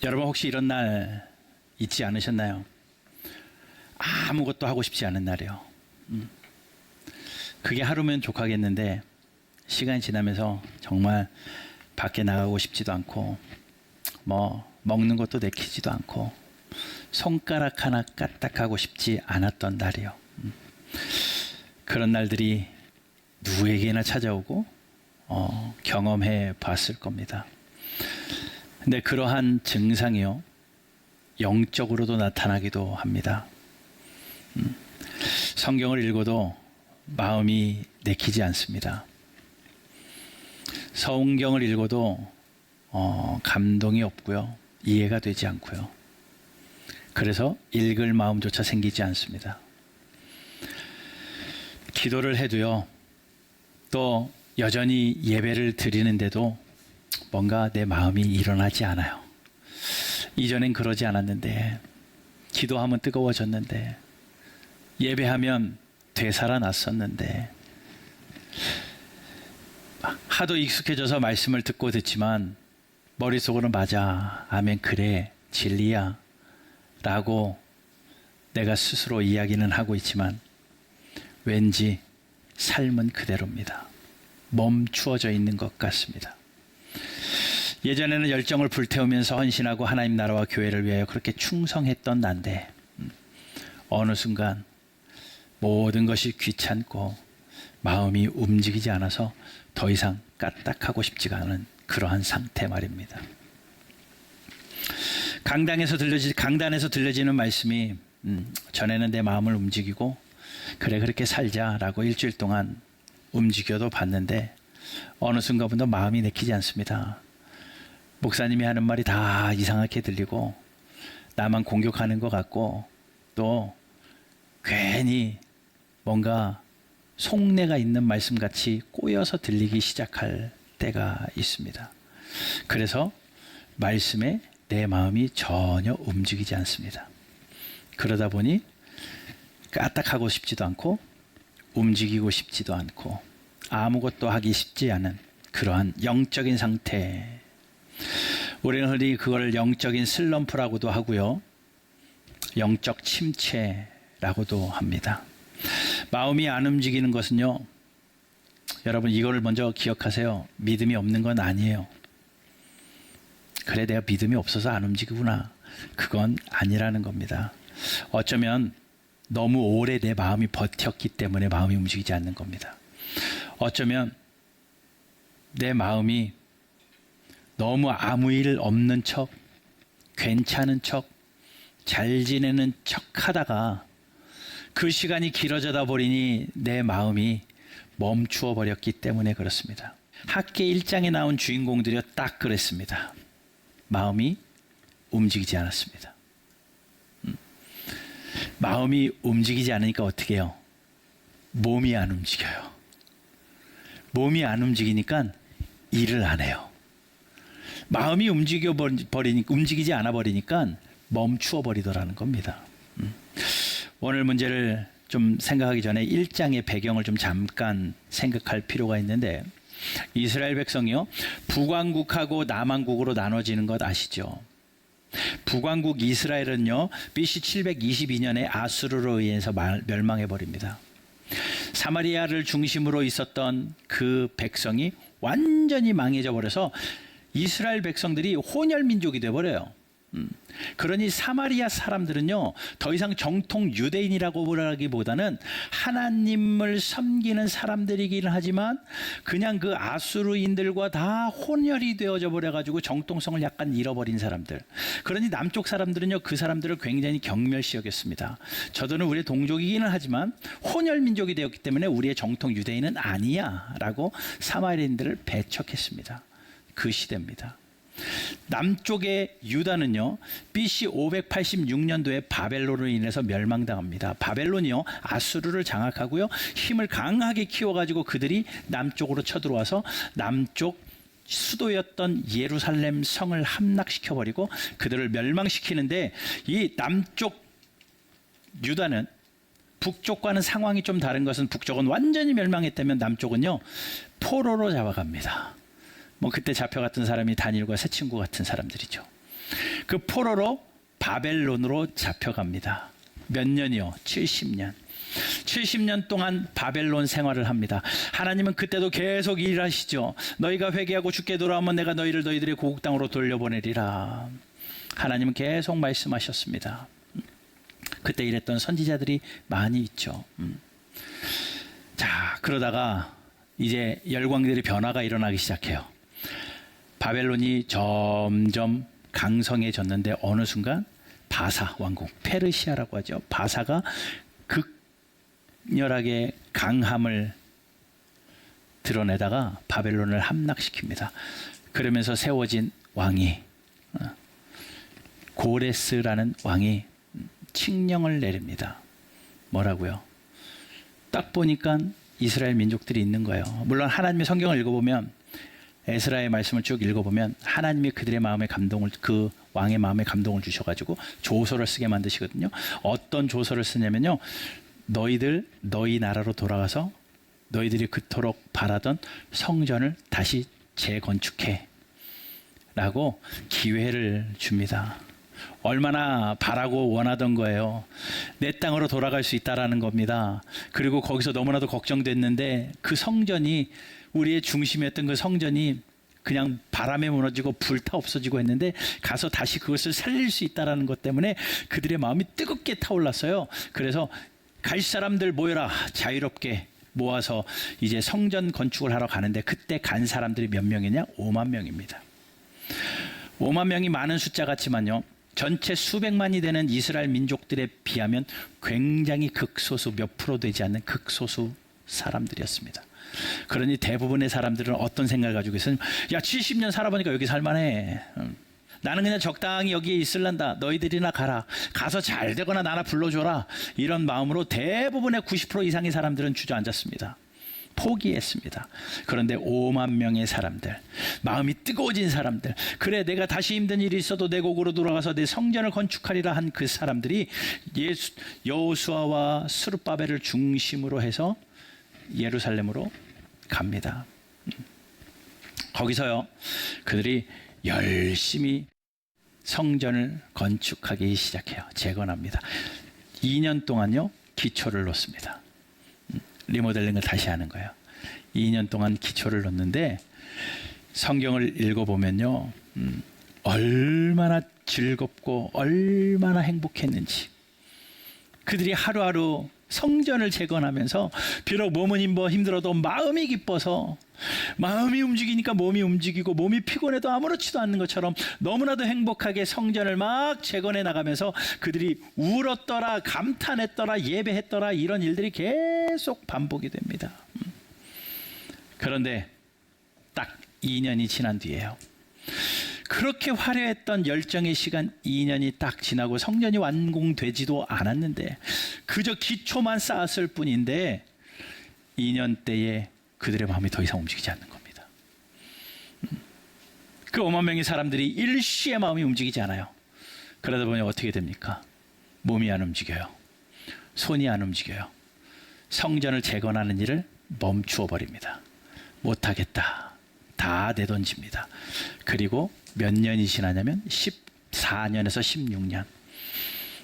여러분 혹시 이런 날 있지 않으셨나요? 아무것도 하고 싶지 않은 날이요. 그게 하루면 족하겠는데 시간이 지나면서 정말 밖에 나가고 싶지도 않고 먹는 것도 내키지도 않고 손가락 하나 까딱하고 싶지 않았던 날이요. 그런 날들이 누구에게나 찾아오고 경험해 봤을 겁니다. 근데 그러한 증상이요, 영적으로도 나타나기도 합니다. 성경을 읽어도 마음이 내키지 않습니다. 성경을 읽어도 감동이 없고요, 이해가 되지 않고요. 그래서 읽을 마음조차 생기지 않습니다. 기도를 해도요, 또 여전히 예배를 드리는데도 뭔가 내 마음이 일어나지 않아요. 이전엔 그러지 않았는데, 기도하면 뜨거워졌는데, 예배하면 되살아났었는데, 하도 익숙해져서 말씀을 듣지만 머릿속으로는 맞아, 아멘, 그래, 진리야 라고 내가 스스로 이야기는 하고 있지만 왠지 삶은 그대로입니다. 멈추어져 있는 것 같습니다. 예전에는 열정을 불태우면서 헌신하고 하나님 나라와 교회를 위하여 그렇게 충성했던 난데 어느 순간 모든 것이 귀찮고 마음이 움직이지 않아서 더 이상 까딱하고 싶지가 않은 그러한 상태 말입니다. 강단에서 들려지는 말씀이 전에는 내 마음을 움직이고 그래 그렇게 살자라고 일주일 동안 움직여도 봤는데 어느 순간부터 마음이 내키지 않습니다. 목사님이 하는 말이 다 이상하게 들리고 나만 공격하는 것 같고 또 괜히 뭔가 속내가 있는 말씀같이 꼬여서 들리기 시작할 때가 있습니다. 그래서 말씀에 내 마음이 전혀 움직이지 않습니다. 그러다 보니 까딱하고 싶지도 않고 움직이고 싶지도 않고 아무것도 하기 쉽지 않은 그러한 영적인 상태, 우리는 흔히 그걸 영적인 슬럼프라고도 하고요, 영적 침체라고도 합니다. 마음이 안 움직이는 것은요, 여러분 이거를 먼저 기억하세요. 믿음이 없는 건 아니에요. 그래, 내가 믿음이 없어서 안 움직이구나, 그건 아니라는 겁니다. 어쩌면 너무 오래 내 마음이 버텼기 때문에 마음이 움직이지 않는 겁니다. 어쩌면 내 마음이 너무 아무 일 없는 척, 괜찮은 척, 잘 지내는 척 하다가 그 시간이 길어져다 보니 내 마음이 멈추어 버렸기 때문에 그렇습니다. 학계 1장에 나온 주인공들이 딱 그랬습니다. 마음이 움직이지 않았습니다. 마음이 움직이지 않으니까 어떻게 해요? 몸이 안 움직여요. 몸이 안 움직이니까 일을 안 해요. 마음이 움직이지 않아 버리니까 멈추어 버리더라는 겁니다. 오늘 문제를 좀 생각하기 전에 1장의 배경을 좀 잠깐 생각할 필요가 있는데, 이스라엘 백성이요, 북왕국하고 남왕국으로 나눠지는 것 아시죠? 북왕국 이스라엘은요, BC 722년에 아수르로 의해서 멸망해 버립니다. 사마리아를 중심으로 있었던 그 백성이 완전히 망해져 버려서 이스라엘 백성들이 혼혈 민족이 돼 버려요. 그러니 사마리아 사람들은요, 더 이상 정통 유대인이라고 보라기보다는 하나님을 섬기는 사람들이긴 하지만 그냥 그 아수르인들과 다 혼혈이 되어져 버려가지고 정통성을 약간 잃어버린 사람들. 그러니 남쪽 사람들은요, 그 사람들을 굉장히 경멸시 여겼습니다. 저들은 우리의 동족이기는 하지만 혼혈 민족이 되었기 때문에 우리의 정통 유대인은 아니야 라고 사마리아인들을 배척했습니다. 그 시대입니다. 남쪽의 유다는요, BC 586년도에 바벨론으로 인해서 멸망당합니다. 바벨론이요, 아수르를 장악하고요, 힘을 강하게 키워가지고 그들이 남쪽으로 쳐들어와서 남쪽 수도였던 예루살렘 성을 함락시켜버리고 그들을 멸망시키는데, 이 남쪽 유다는 북쪽과는 상황이 좀 다른 것은 북쪽은 완전히 멸망했다면 남쪽은요, 포로로 잡아갑니다. 그때 잡혀갔던 사람이 다니엘과 새 친구 같은 사람들이죠. 그 포로로 바벨론으로 잡혀갑니다. 몇 년이요? 70년. 70년 동안 바벨론 생활을 합니다. 하나님은 그때도 계속 일하시죠. 너희가 회개하고 주께 돌아오면 내가 너희를 너희들의 고국 땅으로 돌려보내리라. 하나님은 계속 말씀하셨습니다. 그때 일했던 선지자들이 많이 있죠. 자, 그러다가 이제 열광들의 변화가 일어나기 시작해요. 바벨론이 점점 강성해졌는데 어느 순간 바사 왕국, 페르시아라고 하죠. 바사가 극렬하게 강함을 드러내다가 바벨론을 함락시킵니다. 그러면서 세워진 왕이 고레스라는 왕이 칙령을 내립니다. 뭐라고요? 딱 보니까 이스라엘 민족들이 있는 거예요. 물론 하나님의 성경을 읽어보면, 에스라의 말씀을 쭉 읽어보면 하나님이 그들의 마음에 감동을, 그 왕의 마음에 감동을 주셔가지고 조서를 쓰게 만드시거든요. 어떤 조서를 쓰냐면요, 너희들 너희 나라로 돌아가서 너희들이 그토록 바라던 성전을 다시 재건축해 라고 기회를 줍니다. 얼마나 바라고 원하던 거예요. 내 땅으로 돌아갈 수 있다라는 겁니다. 그리고 거기서 너무나도 걱정됐는데 그 성전이, 우리의 중심이었던 그 성전이 그냥 바람에 무너지고 불타 없어지고 했는데 가서 다시 그것을 살릴 수 있다라는 것 때문에 그들의 마음이 뜨겁게 타올랐어요. 그래서 갈 사람들 모여라, 자유롭게 모아서 이제 성전 건축을 하러 가는데, 그때 간 사람들이 몇 명이냐? 5만 명입니다. 5만 명이 많은 숫자 같지만요, 전체 수백만이 되는 이스라엘 민족들에 비하면 굉장히 극소수, 몇 프로 되지 않는 극소수 사람들이었습니다. 그러니 대부분의 사람들은 어떤 생각을 가지고 있으면, 야, 70년 살아보니까 여기 살만해. 나는 그냥 적당히 여기에 있을란다. 너희들이나 가라. 가서 잘 되거나 나나 불러줘라. 이런 마음으로 대부분의 90% 이상의 사람들은 주저앉았습니다. 포기했습니다. 그런데 5만 명의 사람들, 마음이 뜨거워진 사람들, 그래 내가 다시 힘든 일이 있어도 내 곡으로 돌아가서 내 성전을 건축하리라 한 그 사람들이 여호수아와 스룹바벨을 중심으로 해서 예루살렘으로 갑니다. 거기서요, 그들이 열심히 성전을 건축하기 시작해요. 재건합니다. 2년 동안요, 기초를 놓습니다. 리모델링을 다시 하는 거예요. 2년 동안 기초를 놓는데, 성경을 읽어보면요, 얼마나 즐겁고 얼마나 행복했는지. 그들이 하루하루 성전을 재건하면서 비록 몸은 힘들어도 마음이 기뻐서, 마음이 움직이니까 몸이 움직이고 몸이 피곤해도 아무렇지도 않는 것처럼 너무나도 행복하게 성전을 막 재건해 나가면서 그들이 울었더라, 감탄했더라, 예배했더라, 이런 일들이 계속 반복이 됩니다. 그런데 딱 2년이 지난 뒤에요, 그렇게 화려했던 열정의 시간 2년이 딱 지나고 성전이 완공되지도 않았는데 그저 기초만 쌓았을 뿐인데 2년 때에 그들의 마음이 더 이상 움직이지 않는 겁니다. 그 5만 명의 사람들이 일시에 마음이 움직이지 않아요. 그러다 보니 어떻게 됩니까? 몸이 안 움직여요. 손이 안 움직여요. 성전을 재건하는 일을 멈추어 버립니다. 못하겠다. 다 내던집니다. 그리고 몇 년이 지나냐면 14년에서 16년.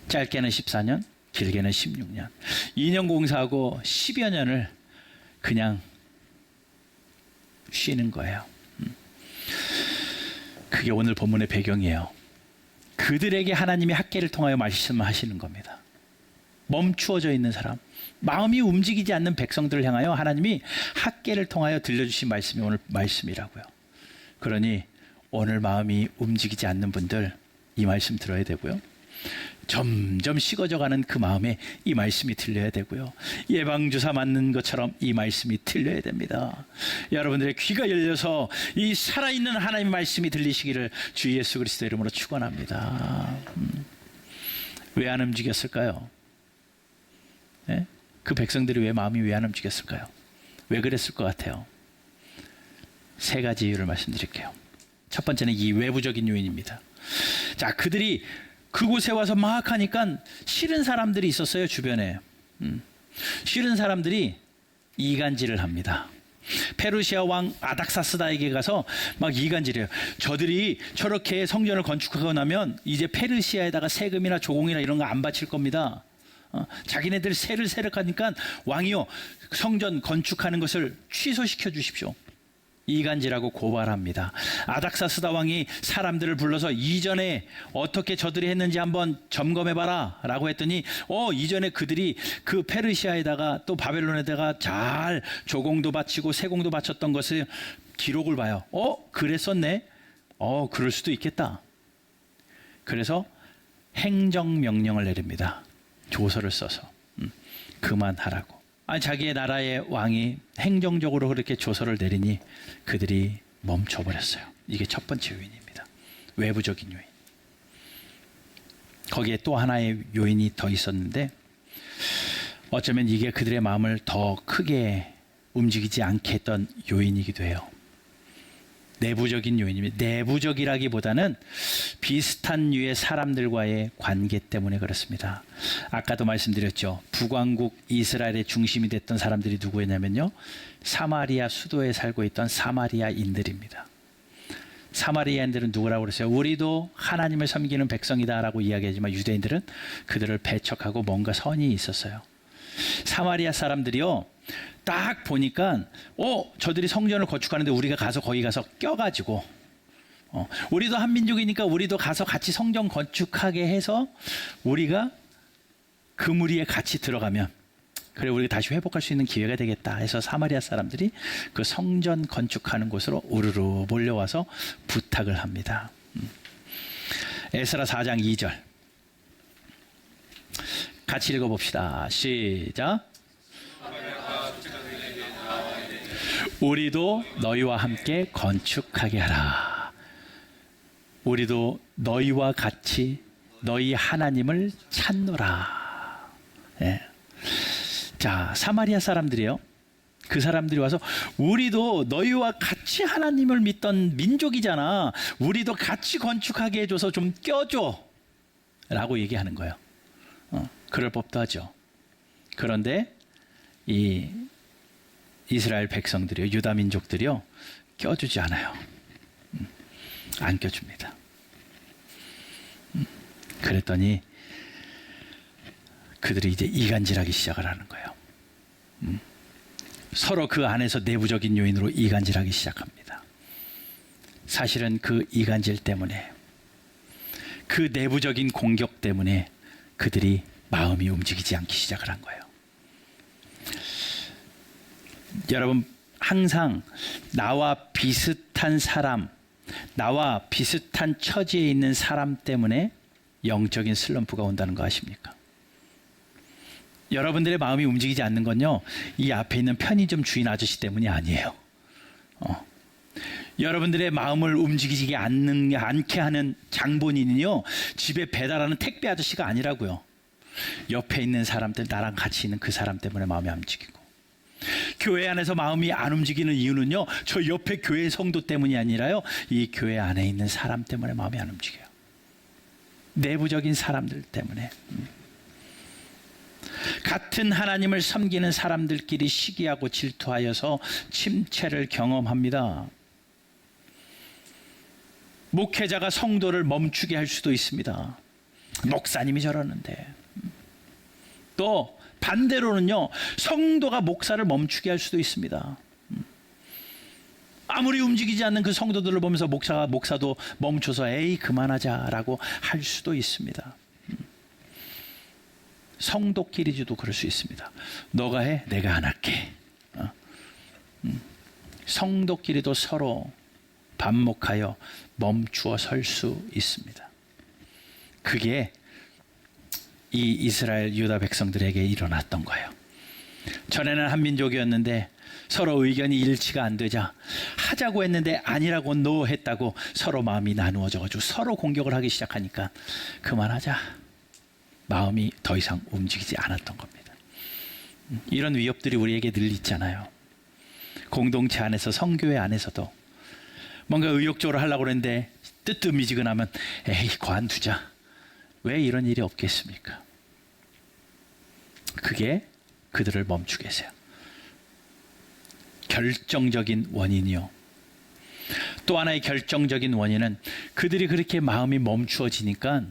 짧게는 14년, 길게는 16년. 2년 공사하고 10여 년을 그냥 쉬는 거예요. 그게 오늘 본문의 배경이에요. 그들에게 하나님이 학개를 통하여 말씀하시는 겁니다. 멈추어져 있는 사람, 마음이 움직이지 않는 백성들을 향하여 하나님이 학개를 통하여 들려주신 말씀이 오늘 말씀이라고요. 그러니 오늘 마음이 움직이지 않는 분들, 이 말씀 들어야 되고요. 점점 식어져가는 그 마음에 이 말씀이 들려야 되고요. 예방주사 맞는 것처럼 이 말씀이 들려야 됩니다. 여러분들의 귀가 열려서 이 살아있는 하나님의 말씀이 들리시기를 주 예수 그리스도 이름으로 축원합니다. 왜 안 움직였을까요? 네? 그 백성들이 마음이 왜 안 움직였을까요? 왜 그랬을 것 같아요? 세 가지 이유를 말씀드릴게요. 첫 번째는 이 외부적인 요인입니다. 자, 그들이 그곳에 와서 막 하니까 싫은 사람들이 있었어요, 주변에. 싫은 사람들이 이간질을 합니다. 페르시아 왕 아닥사스다에게 가서 막 이간질해요. 저들이 저렇게 성전을 건축하고 나면 이제 페르시아에다가 세금이나 조공이나 이런 거 안 바칠 겁니다. 자기네들 세를 세력하니까 왕이요, 성전 건축하는 것을 취소시켜 주십시오. 이간질하고 고발합니다. 아닥사스다 왕이 사람들을 불러서 이전에 어떻게 저들이 했는지 한번 점검해봐라 라고 했더니 이전에 그들이 그 페르시아에다가 또 바벨론에다가 잘 조공도 바치고 세공도 바쳤던 것을 기록을 봐요. 그랬었네. 그럴 수도 있겠다. 그래서 행정명령을 내립니다. 조서를 써서 그만하라고. 자기의 나라의 왕이 행정적으로 그렇게 조서를 내리니 그들이 멈춰버렸어요. 이게 첫 번째 요인입니다. 외부적인 요인. 거기에 또 하나의 요인이 더 있었는데 어쩌면 이게 그들의 마음을 더 크게 움직이지 않게 했던 요인이기도 해요. 내부적인 요인입니다. 내부적이라기보다는 비슷한 류의 사람들과의 관계 때문에 그렇습니다. 아까도 말씀드렸죠. 북왕국 이스라엘의 중심이 됐던 사람들이 누구였냐면요, 사마리아 수도에 살고 있던 사마리아인들입니다. 사마리아인들은 누구라고 그랬어요? 우리도 하나님을 섬기는 백성이다라고 이야기하지만 유대인들은 그들을 배척하고 뭔가 선이 있었어요. 사마리아 사람들이요, 딱 보니까 저들이 성전을 건축하는데 우리가 가서 거기 가서 껴가지고 우리도 한민족이니까 우리도 가서 같이 성전 건축하게 해서 우리가 그 무리에 같이 들어가면 그래 우리가 다시 회복할 수 있는 기회가 되겠다 해서 사마리아 사람들이 그 성전 건축하는 곳으로 우르르 몰려와서 부탁을 합니다. 에스라 4장 2절 같이 읽어봅시다. 시작. 우리도 너희와 함께 건축하게 하라. 우리도 너희와 같이 너희 하나님을 찾노라. 예. 자, 사마리아 사람들이요, 그 사람들이 와서 우리도 너희와 같이 하나님을 믿던 민족이잖아. 우리도 같이 건축하게 해줘서 좀 껴줘 라고 얘기하는 거예요. 그럴 법도 하죠. 그런데 이 이스라엘 백성들이요, 유다 민족들이요, 껴주지 않아요. 안 껴줍니다. 그랬더니 그들이 이제 이간질하기 시작을 하는 거예요. 서로 그 안에서 내부적인 요인으로 이간질하기 시작합니다. 사실은 그 이간질 때문에, 그 내부적인 공격 때문에 그들이 마음이 움직이지 않기 시작을 한 거예요. 여러분, 항상 나와 비슷한 사람, 나와 비슷한 처지에 있는 사람 때문에 영적인 슬럼프가 온다는 거 아십니까? 여러분들의 마음이 움직이지 않는 건요, 이 앞에 있는 편의점 주인 아저씨 때문이 아니에요. 여러분들의 마음을 움직이지 않게 하는 장본인은요, 집에 배달하는 택배 아저씨가 아니라고요. 옆에 있는 사람들, 나랑 같이 있는 그 사람 때문에 마음이 안 움직이고, 교회 안에서 마음이 안 움직이는 이유는요, 저 옆에 교회 성도 때문이 아니라요, 이 교회 안에 있는 사람 때문에 마음이 안 움직여요. 내부적인 사람들 때문에. 같은 하나님을 섬기는 사람들끼리 시기하고 질투하여서 침체를 경험합니다. 목회자가 성도를 멈추게 할 수도 있습니다. 목사님이 저러는데. 또 반대로는요, 성도가 목사를 멈추게 할 수도 있습니다. 아무리 움직이지 않는 그 성도들을 보면서 목사도 멈춰서 에이 그만하자라고 할 수도 있습니다. 성도끼리도 그럴 수 있습니다. 너가 해, 내가 안 할게. 성도끼리도 서로 반목하여 멈추어 설 수 있습니다. 그게 이 이스라엘 유다 백성들에게 일어났던 거예요. 전에는 한 민족이었는데 서로 의견이 일치가 안 되자 하자고 했는데 아니라고 노 했다고 서로 마음이 나누어져가지고 서로 공격을 하기 시작하니까 그만하자, 마음이 더 이상 움직이지 않았던 겁니다. 이런 위협들이 우리에게 늘 있잖아요. 공동체 안에서, 성교회 안에서도 뭔가 의욕적으로 하려고 그랬는데 뜨뜻미지근하면 에이 관두자. 왜 이런 일이 없겠습니까? 그게 그들을 멈추게 했어요. 결정적인 원인이요. 또 하나의 결정적인 원인은 그들이 그렇게 마음이 멈추어지니까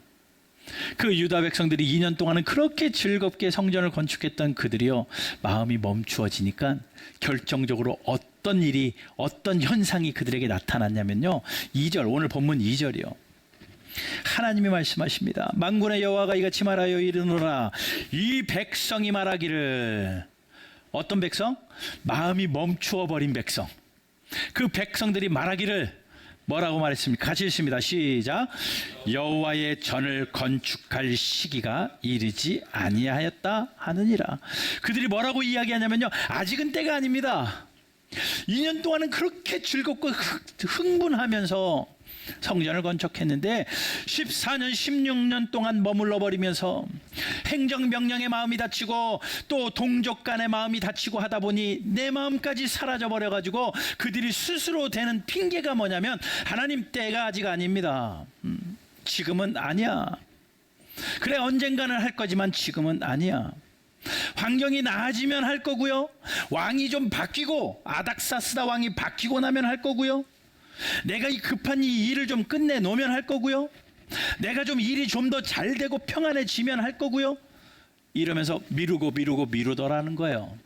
그 유다 백성들이 2년 동안은 그렇게 즐겁게 성전을 건축했던 그들이요, 마음이 멈추어지니까 결정적으로 어떤 일이, 어떤 현상이 그들에게 나타났냐면요, 2절, 오늘 본문 2절이요. 하나님이 말씀하십니다. 만군의 여호와가 이같이 말하여 이르노라. 이 백성이 말하기를, 어떤 백성? 마음이 멈추어 버린 백성. 그 백성들이 말하기를 뭐라고 말했습니까? 같이 읽습니다. 시작. 여호와의 전을 건축할 시기가 이르지 아니하였다 하느니라. 그들이 뭐라고 이야기하냐면요, 아직은 때가 아닙니다. 2년 동안은 그렇게 즐겁고 흥분하면서 성전을 건축했는데 14년 16년 동안 머물러 버리면서 행정명령의 마음이 다치고 또 동족 간의 마음이 다치고 하다 보니 내 마음까지 사라져 버려 가지고 그들이 스스로 대는 핑계가 뭐냐면, 하나님, 때가 아직 아닙니다. 지금은 아니야. 그래, 언젠가는 할 거지만 지금은 아니야. 환경이 나아지면 할 거고요, 왕이 좀 바뀌고 아닥사스다 왕이 바뀌고 나면 할 거고요, 내가 이 급한 이 일을 좀 끝내 놓으면 할 거고요, 내가 좀 일이 좀 더 잘 되고 평안해지면 할 거고요, 이러면서 미루더라는 거예요.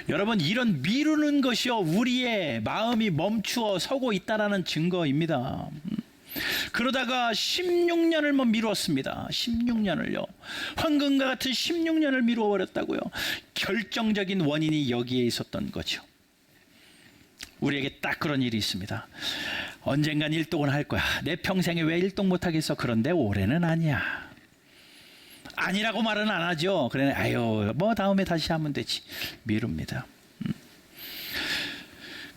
여러분, 이런 미루는 것이요, 우리의 마음이 멈추어 서고 있다라는 증거입니다. 그러다가 16년을 미루었습니다. 16년을요. 황금과 같은 16년을 미루어버렸다고요. 결정적인 원인이 여기에 있었던 거죠. 우리에게 딱 그런 일이 있습니다. 언젠간 일독은 할 거야. 내 평생에 왜 일독 못하겠어? 그런데 올해는 아니야. 아니라고 말은 안 하죠. 그래, 아유, 뭐 다음에 다시 하면 되지. 미룹니다.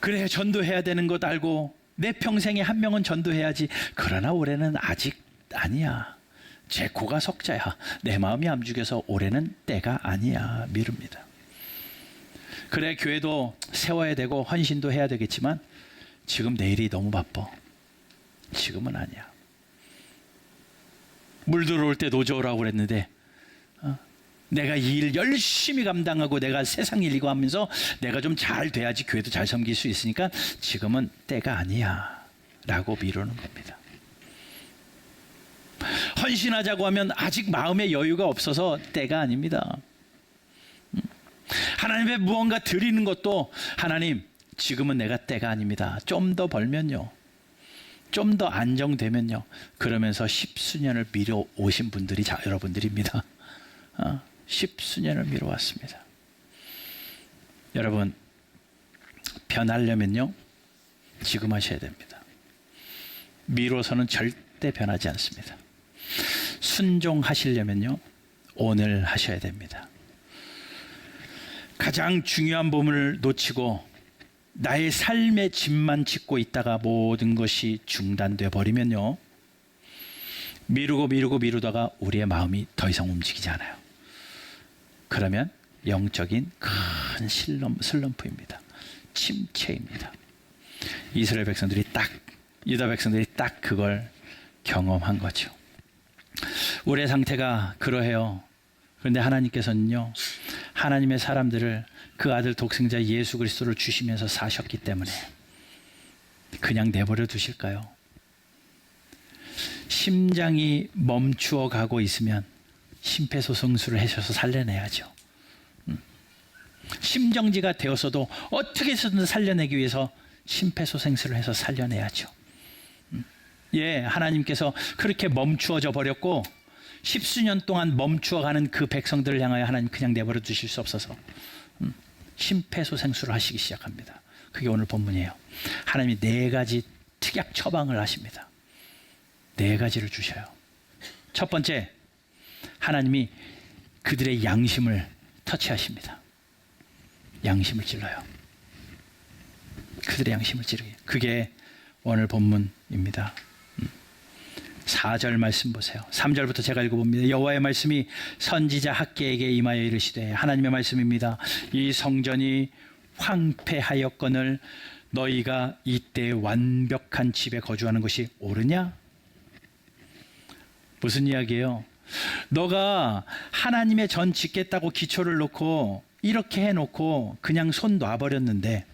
그래, 전도해야 되는 것 알고 내 평생에 한 명은 전도해야지. 그러나 올해는 아직 아니야. 제 코가 석자야. 내 마음이 안 죽여서 올해는 때가 아니야. 미룹니다. 그래, 교회도 세워야 되고 헌신도 해야 되겠지만 지금 내일이 너무 바빠. 지금은 아니야. 물 들어올 때 노저우라고 그랬는데 내가 이 일 열심히 감당하고 내가 세상 일이고 하면서 내가 좀 잘 돼야지 교회도 잘 섬길 수 있으니까 지금은 때가 아니야 라고 미루는 겁니다. 헌신하자고 하면 아직 마음의 여유가 없어서 때가 아닙니다. 하나님의 무언가 드리는 것도, 하나님, 지금은 내가 때가 아닙니다. 좀 더 벌면요, 좀 더 안정되면요, 그러면서 십수년을 미뤄 오신 분들이 여러분들입니다. 십수년을 미뤄왔습니다. 여러분, 변하려면요, 지금 하셔야 됩니다. 미뤄서는 절대 변하지 않습니다. 순종하시려면요, 오늘 하셔야 됩니다. 가장 중요한 부분을 놓치고 나의 삶의 짐만 짓고 있다가 모든 것이 중단돼 버리면요, 미루다가 우리의 마음이 더 이상 움직이지 않아요. 그러면 영적인 큰 슬럼프입니다. 침체입니다. 이스라엘 백성들이 유다 백성들이 딱 그걸 경험한 거죠. 우리의 상태가 그러해요. 그런데 하나님께서는요, 하나님의 사람들을 그 아들 독생자 예수 그리스도를 주시면서 사셨기 때문에 그냥 내버려 두실까요? 심장이 멈추어 가고 있으면 심폐소생술을 하셔서 살려내야죠. 심정지가 되었어도 어떻게 해서든 살려내기 위해서 심폐소생술을 해서 살려내야죠. 예, 하나님께서 그렇게 멈추어져 버렸고 십수년 동안 멈추어가는 그 백성들을 향하여 하나님 그냥 내버려 두실 수 없어서 심폐소생술을 하시기 시작합니다. 그게 오늘 본문이에요. 하나님이 4가지 특약 처방을 하십니다. 4가지를 주셔요. 첫 번째, 하나님이 그들의 양심을 터치하십니다. 양심을 찔러요. 그들의 양심을 찌르게. 그게 오늘 본문입니다. 4절 말씀 보세요. 3절부터 제가 읽어봅니다. 여호와의 말씀이 선지자 학개에게 임하여 이르시되, 하나님의 말씀입니다. 이 성전이 황폐하였거늘 너희가 이때 완벽한 집에 거주하는 것이 옳으냐? 무슨 이야기예요? 너가 하나님의 전 짓겠다고 기초를 놓고 이렇게 해놓고 그냥 손 놔버렸는데,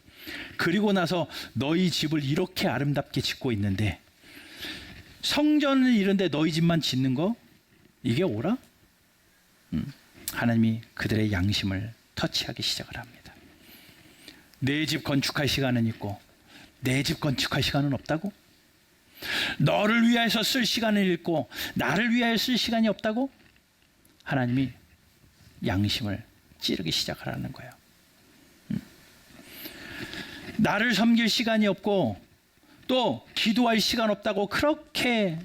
그리고 나서 너희 집을 이렇게 아름답게 짓고 있는데, 성전을 이런데 너희 집만 짓는 거 이게 옳아? 하나님이 그들의 양심을 터치하기 시작을 합니다. 내 집 건축할 시간은 있고 내 집 건축할 시간은 없다고? 너를 위하여서 쓸 시간은 있고 나를 위하여 쓸 시간이 없다고? 하나님이 양심을 찌르기 시작하라는 거예요. 나를 섬길 시간이 없고 또 기도할 시간 없다고 그렇게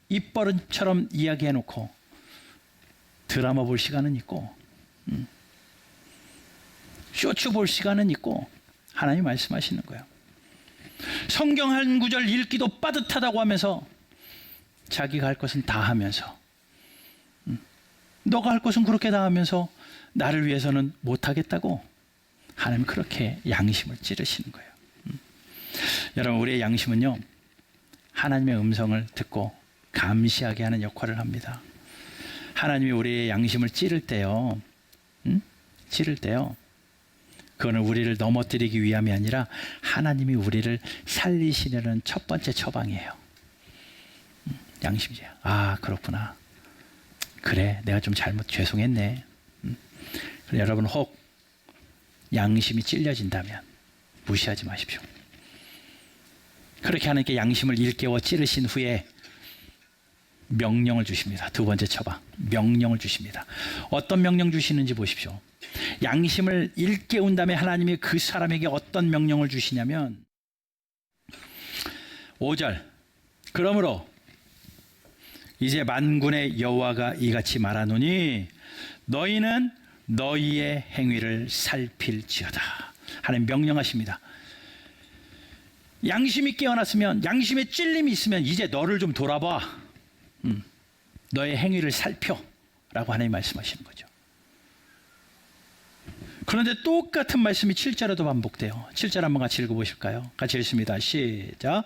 입버릇처럼 이야기해놓고 드라마 볼 시간은 있고 쇼츠 볼 시간은 있고, 하나님 말씀하시는 거예요. 성경 한 구절 읽기도 빠듯하다고 하면서 자기가 할 것은 다 하면서, 너가 할 것은 그렇게 다 하면서 나를 위해서는 못하겠다고, 하나님 그렇게 양심을 찌르시는 거예요. 여러분, 우리의 양심은요, 하나님의 음성을 듣고 감시하게 하는 역할을 합니다. 하나님이 우리의 양심을 찌를 때요, 그거는 우리를 넘어뜨리기 위함이 아니라 하나님이 우리를 살리시려는 첫 번째 처방이에요. 양심이죠. 아, 그렇구나. 그래, 내가 좀 죄송했네. 여러분, 혹 양심이 찔려진다면 무시하지 마십시오. 그렇게 하나님께 양심을 일깨워 찌르신 후에 명령을 주십니다. 두 번째 처방, 명령을 주십니다. 어떤 명령 주시는지 보십시오. 양심을 일깨운 다음에 하나님이 그 사람에게 어떤 명령을 주시냐면 5절, 그러므로 이제 만군의 여호와가 이같이 말하노니 너희는 너희의 행위를 살필지어다. 하나님 명령하십니다. 양심이 깨어났으면, 양심에 찔림이 있으면 이제 너를 좀 돌아봐. 너의 행위를 살펴 라고 하나님 말씀하시는 거죠. 그런데 똑같은 말씀이 7절에도 반복돼요. 7절 한번 같이 읽어보실까요? 같이 읽습니다. 시작.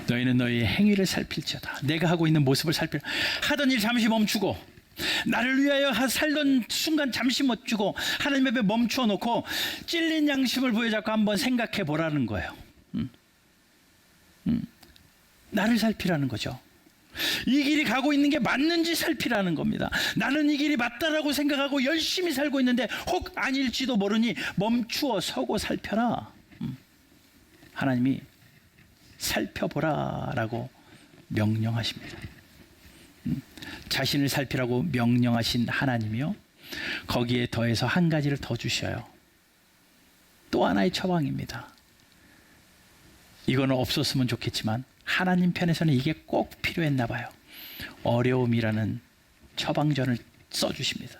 너희는 너희의 행위를 살필지어다. 내가 하고 있는 모습을 하던 일 잠시 멈추고, 나를 위하여 살던 순간 잠시 멈추고 하나님 앞에 멈추어 놓고 찔린 양심을 부여잡고 한번 생각해 보라는 거예요. 나를 살피라는 거죠. 이 길이 가고 있는 게 맞는지 살피라는 겁니다. 나는 이 길이 맞다라고 생각하고 열심히 살고 있는데 혹 아닐지도 모르니 멈추어 서고 살펴라. 하나님이 살펴보라라고 명령하십니다. 자신을 살피라고 명령하신 하나님이요, 거기에 더해서 한 가지를 더 주셔요. 또 하나의 처방입니다. 이거는 없었으면 좋겠지만 하나님 편에서는 이게 꼭 필요했나 봐요. 어려움이라는 처방전을 써주십니다.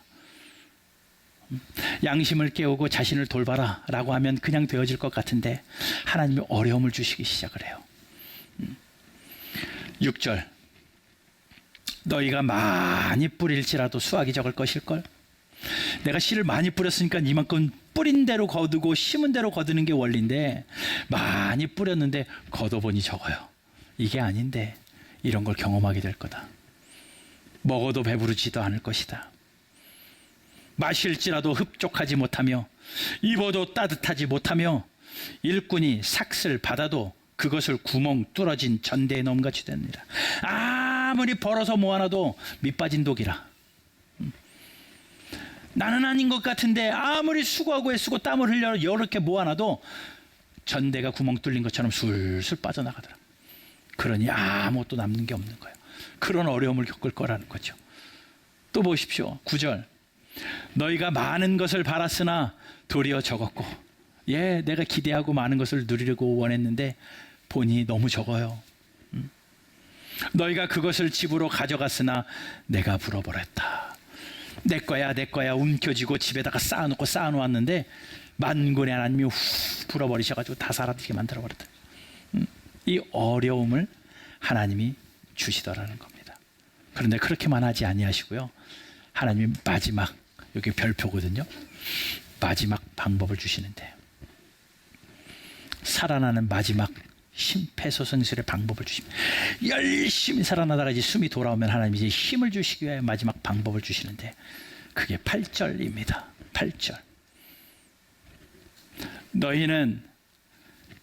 양심을 깨우고 자신을 돌봐라 라고 하면 그냥 되어질 것 같은데 하나님이 어려움을 주시기 시작을 해요. 6절, 너희가 많이 뿌릴지라도 수확이 적을 것일걸. 내가 씨를 많이 뿌렸으니까 이만큼 뿌린 대로 거두고 심은 대로 거두는 게 원리인데 많이 뿌렸는데 거둬보니 적어요. 이게 아닌데 이런 걸 경험하게 될 거다. 먹어도 배부르지도 않을 것이다. 마실지라도 흡족하지 못하며 입어도 따뜻하지 못하며 일꾼이 삭슬 받아도 그것을 구멍 뚫어진 전대에 넘같이 됩니다. 아무리 벌어서 모아놔도 밑빠진 독이라. 나는 아닌 것 같은데 아무리 수고하고 애쓰고 땀을 흘려 이렇게 모아놔도 전대가 구멍 뚫린 것처럼 술술 빠져나가더라. 그러니 아무것도 남는 게 없는 거예요. 그런 어려움을 겪을 거라는 거죠. 또 보십시오. 9절, 너희가 많은 것을 바랐으나 도리어 적었고, 내가 기대하고 많은 것을 누리려고 원했는데 보니 너무 적어요. 너희가 그것을 집으로 가져갔으나 내가 불어버렸다. 내 거야 움켜쥐고 집에다가 쌓아놓았는데 만군의 하나님이 후 불어버리셔가지고 다 사라지게 만들어버렸다. 이 어려움을 하나님이 주시더라는 겁니다. 그런데 그렇게만 하지 아니하시고요, 하나님이 마지막, 여기 별표거든요, 마지막 방법을 주시는데 살아나는 마지막 심폐소생술의 방법을 주십니다. 열심히 살아나다가 이제 숨이 돌아오면 하나님이 이제 힘을 주시기 위해 마지막 방법을 주시는데 그게 8절입니다. 8절. 너희는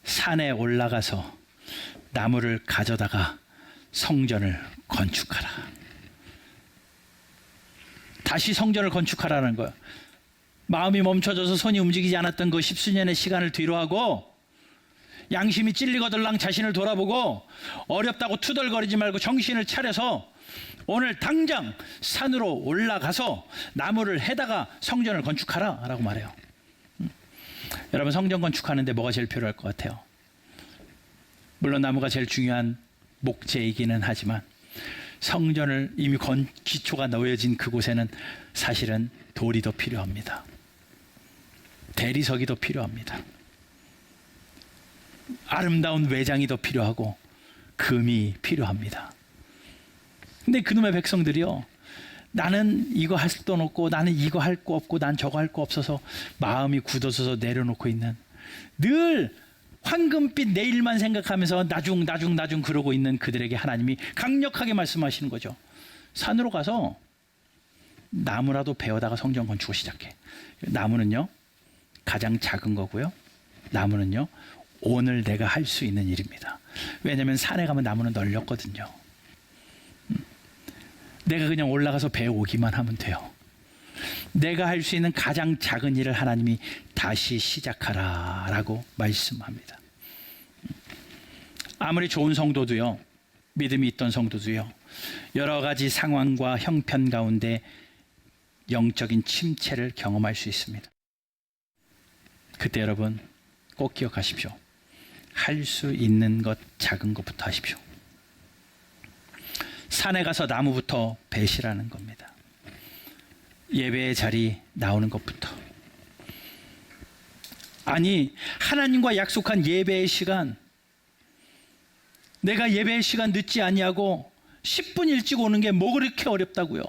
산에 올라가서 나무를 가져다가 성전을 건축하라. 다시 성전을 건축하라는 거예요. 마음이 멈춰져서 손이 움직이지 않았던 그 십수년의 시간을 뒤로하고 양심이 찔리거들랑 자신을 돌아보고 어렵다고 투덜거리지 말고 정신을 차려서 오늘 당장 산으로 올라가서 나무를 해다가 성전을 건축하라 라고 말해요. 여러분, 성전 건축하는데 뭐가 제일 필요할 것 같아요? 물론 나무가 제일 중요한 목재이기는 하지만 성전을 이미 기초가 놓여진 그곳에는 사실은 돌이 더 필요합니다. 대리석이 더 필요합니다. 아름다운 외장이 더 필요하고 금이 필요합니다. 근데 그놈의 백성들이요, 나는 이거 할 돈 없고 나는 이거 할 거 없고 난 저거 할 거 없어서 마음이 굳어져서 내려놓고 있는, 늘 황금빛 내일만 생각하면서 나중 그러고 있는 그들에게 하나님이 강력하게 말씀하시는 거죠. 산으로 가서 나무라도 베어다가 성전 건축을 시작해. 나무는요 가장 작은 거고요, 나무는요 오늘 내가 할 수 있는 일입니다. 왜냐하면 산에 가면 나무는 널렸거든요. 내가 그냥 올라가서 배워오기만 하면 돼요. 내가 할 수 있는 가장 작은 일을 하나님이 다시 시작하라 라고 말씀합니다. 아무리 좋은 성도도요, 믿음이 있던 성도도요, 여러 가지 상황과 형편 가운데 영적인 침체를 경험할 수 있습니다. 그때 여러분 꼭 기억하십시오. 할 수 있는 것, 작은 것부터 하십시오. 산에 가서 나무부터 베시라는 겁니다. 예배의 자리 나오는 것부터. 아니, 하나님과 약속한 예배의 시간, 내가 예배의 시간 늦지 아니하고 10분 일찍 오는 게 뭐 그렇게 어렵다고요.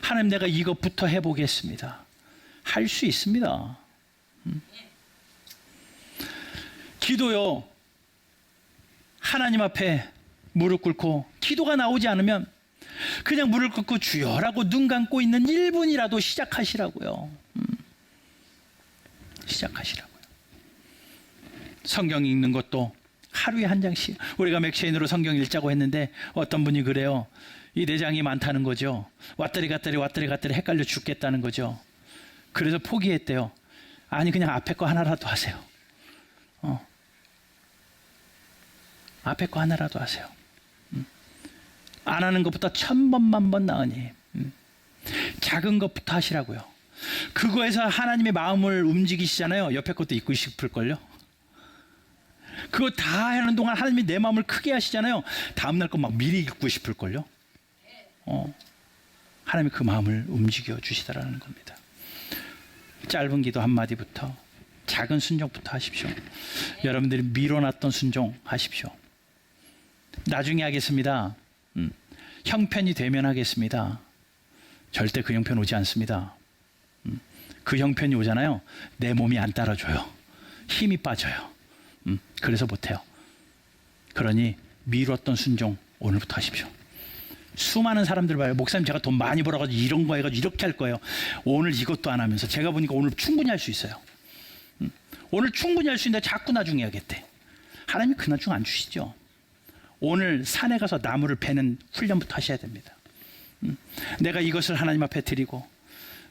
하나님, 내가 이것부터 해보겠습니다. 할 수 있습니다. 기도요, 하나님 앞에 무릎 꿇고 기도가 나오지 않으면 그냥 무릎 꿇고 주여라고 눈 감고 있는 1분이라도 시작하시라고요. 시작하시라고요. 성경 읽는 것도 하루에 한 장씩. 우리가 맥쉐인으로 성경 읽자고 했는데 어떤 분이 그래요. 이 내장이 많다는 거죠. 왔다리 갔다리 헷갈려 죽겠다는 거죠. 그래서 포기했대요. 아니, 그냥 앞에 거 하나라도 하세요. 앞에 거 하나라도 하세요. 안 하는 것보다 1000번만 번 나으니 작은 것부터 하시라고요. 그거에서 하나님의 마음을 움직이시잖아요. 옆에 것도 잊고 싶을걸요. 그거 다 하는 동안 하나님이 내 마음을 크게 하시잖아요. 다음날 거 막 미리 읽고 싶을걸요. 하나님이 그 마음을 움직여 주시다라는 겁니다. 짧은 기도 한마디부터, 작은 순종부터 하십시오. 여러분들이 미뤄놨던 순종 하십시오. 나중에 하겠습니다. 형편이 되면 하겠습니다. 절대 그 형편 오지 않습니다. 그 형편이 오잖아요. 내 몸이 안 따라줘요. 힘이 빠져요. 그래서 못해요. 그러니 미뤘던 순종 오늘부터 하십시오. 수많은 사람들 봐요. 목사님, 제가 돈 많이 벌어가지고 이런 거 해가지고 이렇게 할 거예요. 오늘 이것도 안 하면서 제가 보니까 오늘 충분히 할 수 있어요. 오늘 충분히 할 수 있는데 자꾸 나중에 하겠대. 하나님이 그 나중 안 주시죠. 오늘 산에 가서 나무를 베는 훈련부터 하셔야 됩니다. 내가 이것을 하나님 앞에 드리고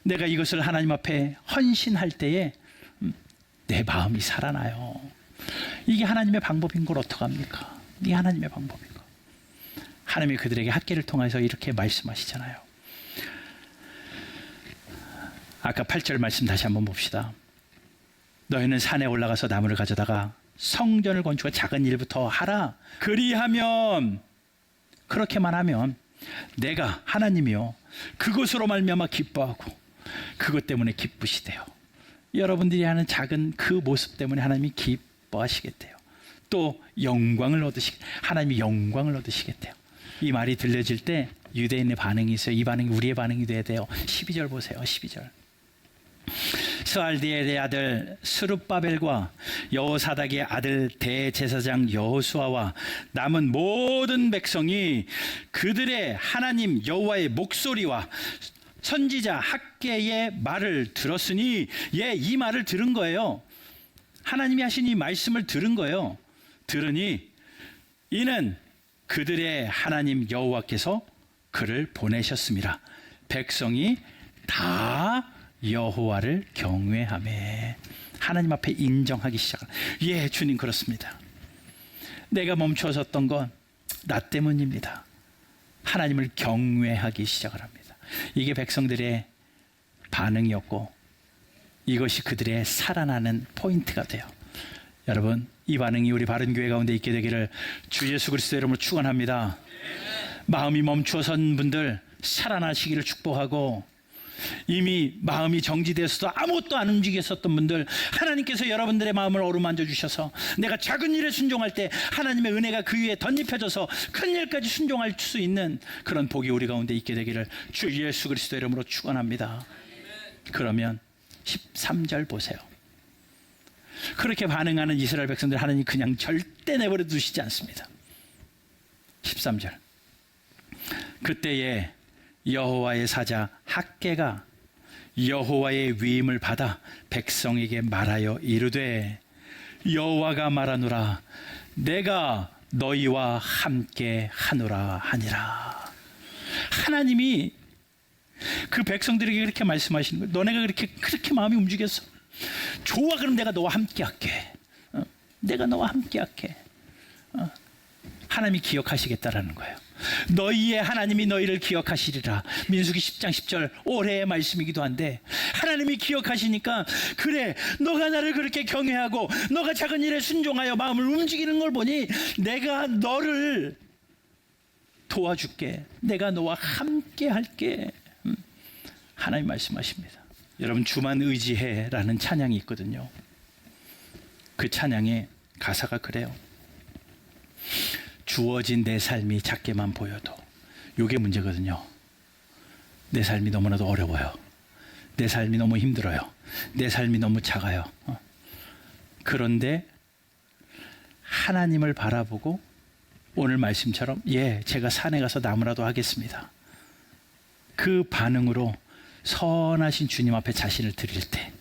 내가 이것을 하나님 앞에 헌신할 때에 내 마음이 살아나요. 이게 하나님의 방법인 걸 어떡합니까? 이게 하나님의 방법인 거. 하나님이 그들에게 학계를 통해서 이렇게 말씀하시잖아요. 아까 8절 말씀 다시 한번 봅시다. 너희는 산에 올라가서 나무를 가져다가 성전을 건축한 작은 일부터 하라. 그리하면, 그렇게만 하면 내가 하나님이요 그것으로 말미암아 기뻐하고 그것 때문에 기쁘시대요. 여러분들이 하는 작은 그 모습 때문에 하나님이 기뻐하시겠대요. 또 영광을 하나님이 영광을 얻으시겠대요. 이 말이 들려질 때 유대인의 반응이 있어요. 이 반응이 우리의 반응이 돼야 돼요. 12절 보세요. 12절. 스알디엘의 아들 스룹바벨과 여호사닥의 아들 대제사장 여호수아와 남은 모든 백성이 그들의 하나님 여호와의 목소리와 선지자 학개의 말을 들었으니, 이 말을 들은 거예요. 하나님이 하신 이 말씀을 들은 거예요. 들으니 이는 그들의 하나님 여호와께서 그를 보내셨습니다. 백성이 다 여호와를 경외하며 하나님 앞에 인정하기 시작합니다. 주님 그렇습니다. 내가 멈춰섰던 건 나 때문입니다. 하나님을 경외하기 시작을 합니다. 이게 백성들의 반응이었고, 이것이 그들의 살아나는 포인트가 돼요. 여러분, 이 반응이 우리 바른교회 가운데 있게 되기를 주 예수 그리스도 이름으로 축원합니다. 마음이 멈추어선 분들 살아나시기를 축복하고, 이미 마음이 정지되어서도 아무것도 안 움직였었던 분들, 하나님께서 여러분들의 마음을 어루만져 주셔서 내가 작은 일에 순종할 때 하나님의 은혜가 그 위에 덧입혀져서 큰 일까지 순종할 수 있는 그런 복이 우리 가운데 있게 되기를 주 예수 그리스도 이름으로 축원합니다. 그러면 13절 보세요. 그렇게 반응하는 이스라엘 백성들 하나님 그냥 절대 내버려 두시지 않습니다. 13절. 그때에 여호와의 사자 학개가 여호와의 위임을 받아 백성에게 말하여 이르되, 여호와가 말하노라 내가 너희와 함께 하노라 하니라. 하나님이 그 백성들에게 그렇게 말씀하시는 거예요. 너네가 그렇게 마음이 움직였어? 좋아, 그럼 내가 너와 함께 할게. 내가 너와 함께 할게. 하나님이 기억하시겠다라는 거예요. 너희의 하나님이 너희를 기억하시리라. 민수기 10장 10절 올해의 말씀이기도 한데, 하나님이 기억하시니까, 그래 너가 나를 그렇게 경외하고 너가 작은 일에 순종하여 마음을 움직이는 걸 보니 내가 너를 도와줄게. 내가 너와 함께 할게. 하나님 말씀하십니다. 여러분, 주만 의지해라는 찬양이 있거든요. 그 찬양의 가사가 그래요. 주어진 내 삶이 작게만 보여도, 이게 문제거든요. 내 삶이 너무나도 어려워요. 내 삶이 너무 힘들어요. 내 삶이 너무 작아요. 그런데 하나님을 바라보고 오늘 말씀처럼 제가 산에 가서 나무라도 하겠습니다. 그 반응으로 선하신 주님 앞에 자신을 드릴 때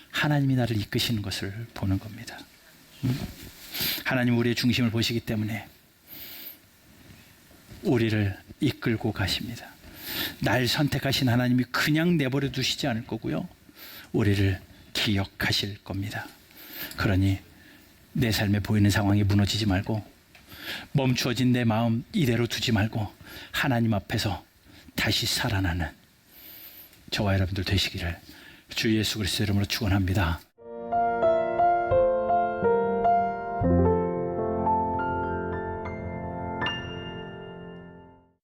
하나님이 나를 이끄시는 것을 보는 겁니다. 하나님 우리의 중심을 보시기 때문에 우리를 이끌고 가십니다. 날 선택하신 하나님이 그냥 내버려 두시지 않을 거고요. 우리를 기억하실 겁니다. 그러니 내 삶에 보이는 상황이 무너지지 말고, 멈추어진 내 마음 이대로 두지 말고 하나님 앞에서 다시 살아나는 저와 여러분들 되시기를 주 예수 그리스도 이름으로 축원합니다.